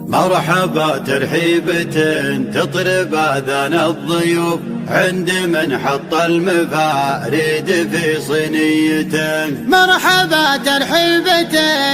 مرحبا ترحيبة تطرب آذان الضيوف عند من حط المفاريد في صينيته. مرحبا ترحيبة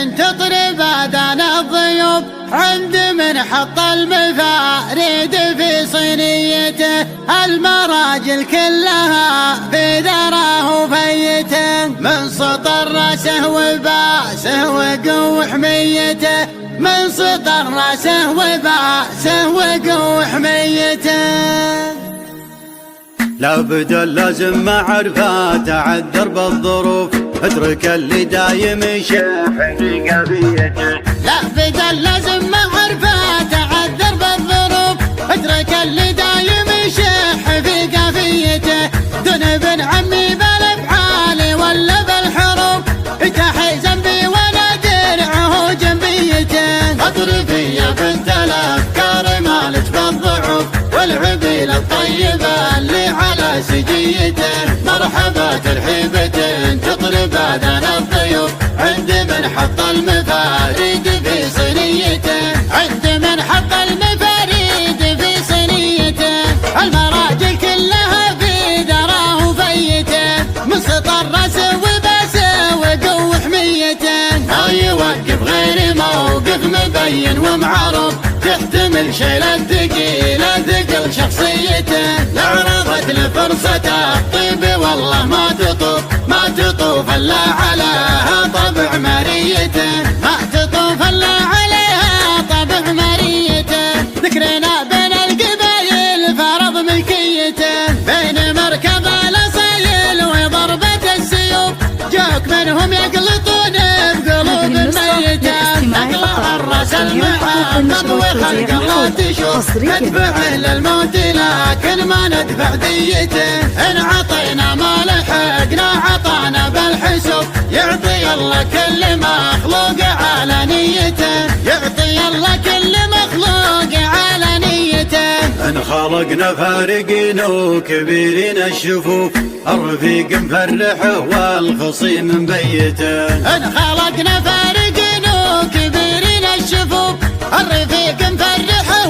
تطرب آذان الضيوف عند من حط المفاريد في صينيته. المراجل كلها في ذراه فيته، من سطر راسه وباسه وقو حميته، من سطر راسه وباسه وقو حميته. لابد لازم معرفة تعذر بالظروف، اترك اللي دايم يشح في قضيته. لابد لازم معرفة تعذر بالظروف، اترك اللي دايم يشح في قضيته. دون ابن عمي بالافعال ولا بالحروف، تحي ذنبي ولا درعه جنبيته. اطرفي يا بنت الافكار مالك بالضعف، والعبيل الطيبه اللي على سجيته. مرحبا ترحيبة تطرب آذان الضيوف عند من حط المفاريد في صينيته، عند من حط المفاريد في صينيته. المراجل كلها في ذراه فيته، من سطر راسه وباسه وقو حميته. ما يوقف غير موقف مبين ومعروف، تحتمل شيل الثقيل ثقل شخصيته. لعرضت لفرصة الطيب والله ما تطوف الا عليها طبع مريته، ما تطوف الا عليها طبع مريته. ذكرنا بين القبايل فرض ملكيته، بين مركب الاصيل وضربة السيوف. جوك منهم يقلطون بقلوب ميته، نقلها الراس المعقد وخلق الله تشوف. ندفع للموت لكن ما ندفع ديته، ان عطينا ما لحقنا عطانا بالحسوب. يعطي الله كل مخلوق على نيته، يعطي الله كل مخلوق على نيته. ان خلقنا فارقين وكبيرين الشفوف، الرفيق مفرحه والخصيم مبيته. ان خلقنا فارقين وكبيرين الشفوف، الرفيق مفرحه